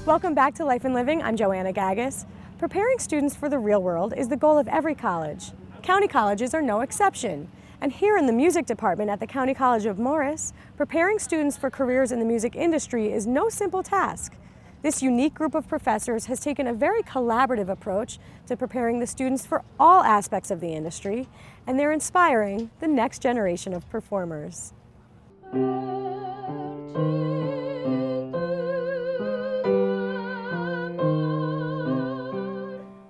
Welcome back to Life and Living. I'm Joanna Gagis. Preparing students for the real world is the goal of every college. County colleges are no exception. And here in the music department at the County College of Morris, preparing students for careers in the music industry is no simple task. This unique group of professors has taken a very collaborative approach to preparing the students for all aspects of the industry, and they're inspiring the next generation of performers.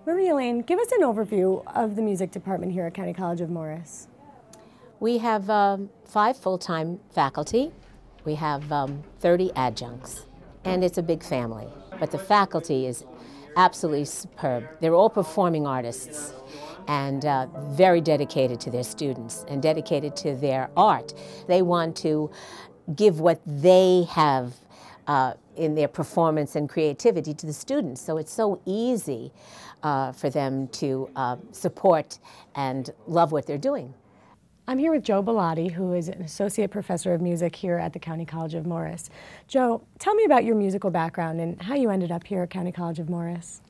Marie-Elaine, give us an overview of the music department here at County College of Morris. We have 5 full-time faculty. We have 30 adjuncts, and it's a big family. But the faculty is absolutely superb. They're all performing artists and very dedicated to their students and dedicated to their art. They want to give what they have in their performance and creativity to the students. So it's so easy for them to support and love what they're doing. I'm here with Joe Bellotti, who is an associate professor of music here at the County College of Morris. Joe, tell me about your musical background and how you ended up here at County College of Morris.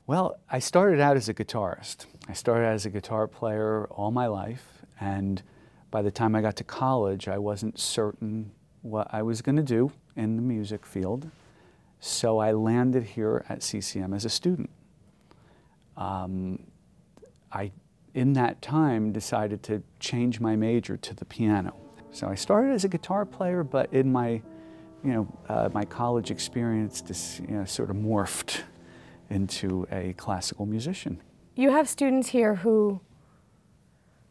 Well, I started out as a guitarist. I started out as a guitar player all my life, and by the time I got to college, I wasn't certain what I was going to do in the music field, so I landed here at CCM as a student. In that time, decided to change my major to the piano. So I started as a guitar player, but in my, my college experience, just, sort of morphed into a classical musician. You have students here who,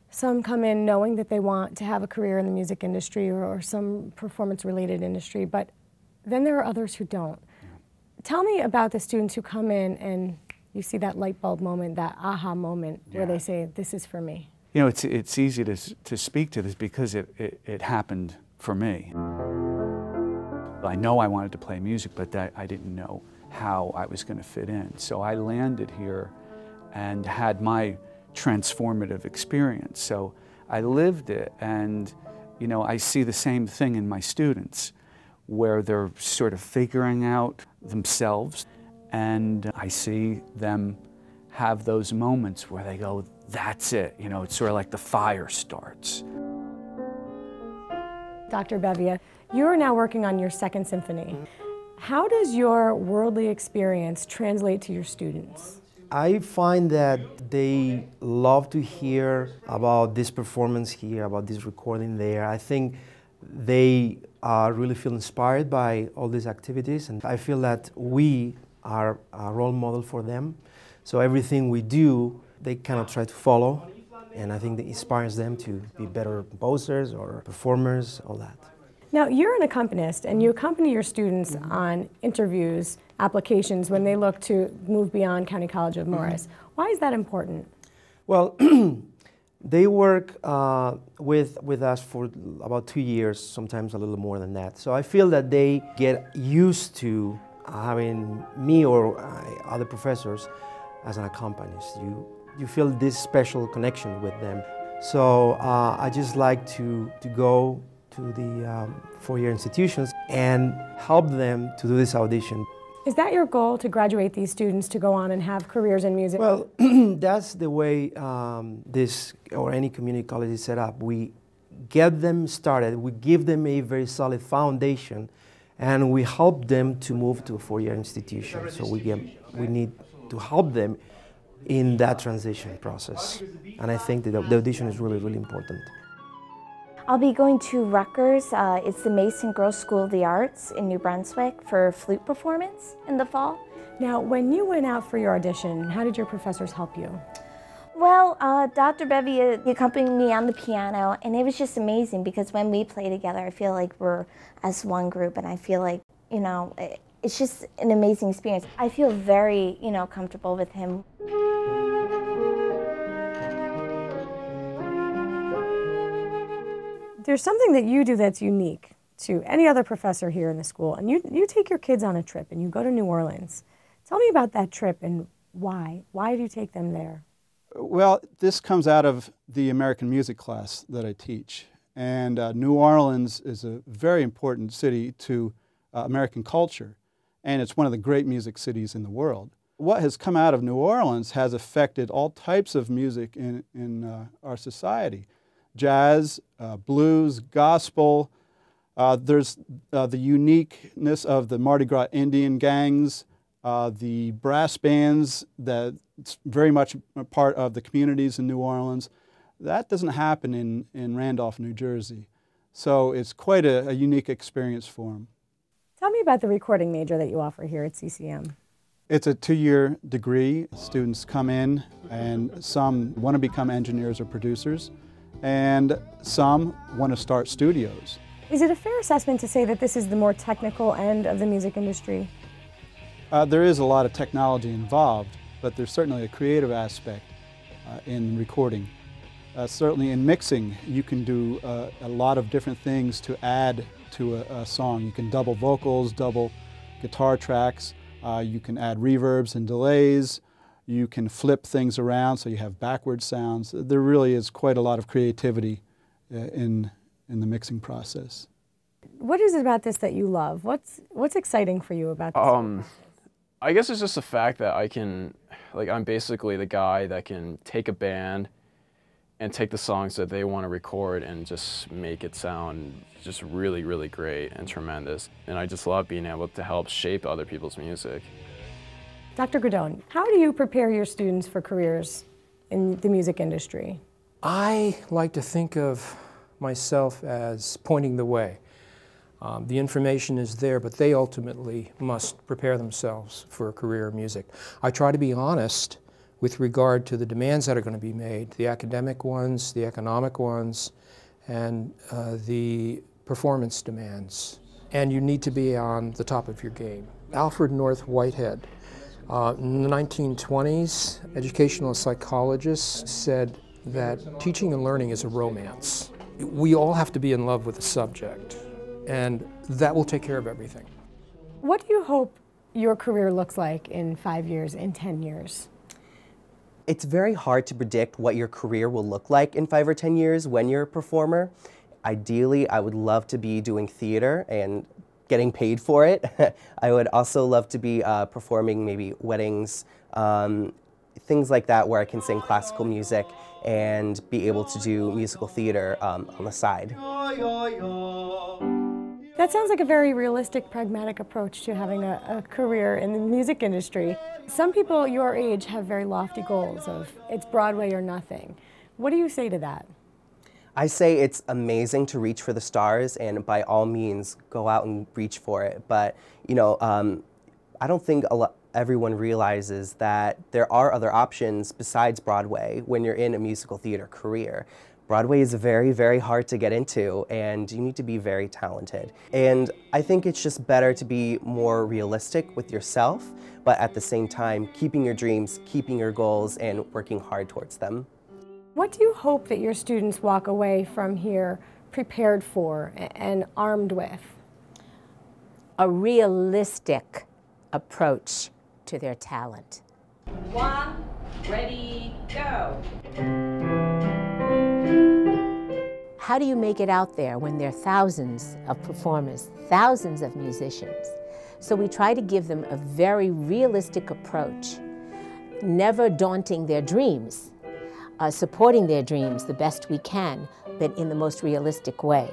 some come in knowing that they want to have a career in the music industry or some performance-related industry, but then there are others who don't. Yeah. Tell me about the students who come in and you see that light bulb moment, that aha moment, where they say, this is for me. You know, it's easy to speak to this because it happened for me. I know I wanted to play music, but I didn't know how I was going to fit in. So I landed here and had my transformative experience. So I lived it, and I see the same thing in my students, where they're sort of figuring out themselves. And I see them have those moments where they go, that's it. It's sort of like the fire starts. Dr. Bevia, you're now working on your second symphony. How does your worldly experience translate to your students? I find that they love to hear about this performance here, about this recording there. I think they really feel inspired by all these activities, and I feel that we are a role model for them. So everything we do, they kind of try to follow, and I think that inspires them to be better composers or performers, all that. Now, you're an accompanist, and you accompany your students on interviews, applications, when they look to move beyond County College of Morris. Why is that important? Well, they work with us for about 2 years, sometimes a little more than that. So I feel that they get used to having me or other professors as an accompanist. You feel this special connection with them. So I just like to go to the four-year institutions and help them to do this audition. Is that your goal, to graduate these students to go on and have careers in music? Well, that's the way this or any community college is set up. We get them started, we give them a very solid foundation, and we help them to move to a four-year institution. So we need to help them in that transition process. And I think that the audition is really, really important. I'll be going to Rutgers. It's the Mason Girls School of the Arts in New Brunswick for flute performance in the fall. Now, when you went out for your audition, how did your professors help you? Well, Dr. Bevia accompanied me on the piano, and it was just amazing because when we play together, I feel like we're as one group, and I feel like, it's just an amazing experience. I feel very, comfortable with him. There's something that you do that's unique to any other professor here in the school, and you take your kids on a trip and you go to New Orleans. Tell me about that trip and why. Why do you take them there? Well, this comes out of the American music class that I teach. And New Orleans is a very important city to American culture. and it's one of the great music cities in the world. What has come out of New Orleans has affected all types of music in our society. Jazz, blues, gospel. There's the uniqueness of the Mardi Gras Indian gangs, the brass bands that's very much a part of the communities in New Orleans. That doesn't happen in Randolph, New Jersey. So it's quite a unique experience for them. Tell me about the recording major that you offer here at CCM. It's a 2-year degree. Students come in and some want to become engineers or producers, and some want to start studios. Is it a fair assessment to say that this is the more technical end of the music industry? There is a lot of technology involved, but there's certainly a creative aspect in recording. Certainly in mixing, you can do a lot of different things to add to a song. You can double vocals, double guitar tracks, you can add reverbs and delays, you can flip things around so you have backward sounds. There really is quite a lot of creativity in the mixing process. What is it about this that you love? What's exciting for you about this? I guess it's just the fact that I'm basically the guy that can take a band and take the songs that they want to record and just make it sound just really, really great and tremendous. And I just love being able to help shape other people's music. Dr. Gradone, how do you prepare your students for careers in the music industry? I like to think of myself as pointing the way. The information is there, but they ultimately must prepare themselves for a career in music. I try to be honest with regard to the demands that are going to be made, the academic ones, the economic ones, and the performance demands. And you need to be on the top of your game. Alfred North Whitehead, in the 1920s, educational psychologists said that teaching and learning is a romance. We all have to be in love with the subject, and that will take care of everything. What do you hope your career looks like in 5 years, in 10 years? It's very hard to predict what your career will look like in 5 or 10 years when you're a performer. Ideally, I would love to be doing theater and getting paid for it. I would also love to be performing maybe weddings, things like that where I can sing classical music and be able to do musical theater on the side. That sounds like a very realistic, pragmatic approach to having a career in the music industry. Some people your age have very lofty goals of it's Broadway or nothing. What do you say to that? I say it's amazing to reach for the stars, and by all means go out and reach for it. But you know, I don't think everyone realizes that there are other options besides Broadway when you're in a musical theater career. Broadway is very, very hard to get into, and you need to be very talented. And I think it's just better to be more realistic with yourself, but at the same time, keeping your dreams, keeping your goals, and working hard towards them. What do you hope that your students walk away from here prepared for and armed with? A realistic approach to their talent. 1, ready, go. How do you make it out there when there are thousands of performers, thousands of musicians? So we try to give them a very realistic approach, never daunting their dreams, supporting their dreams the best we can, but in the most realistic way.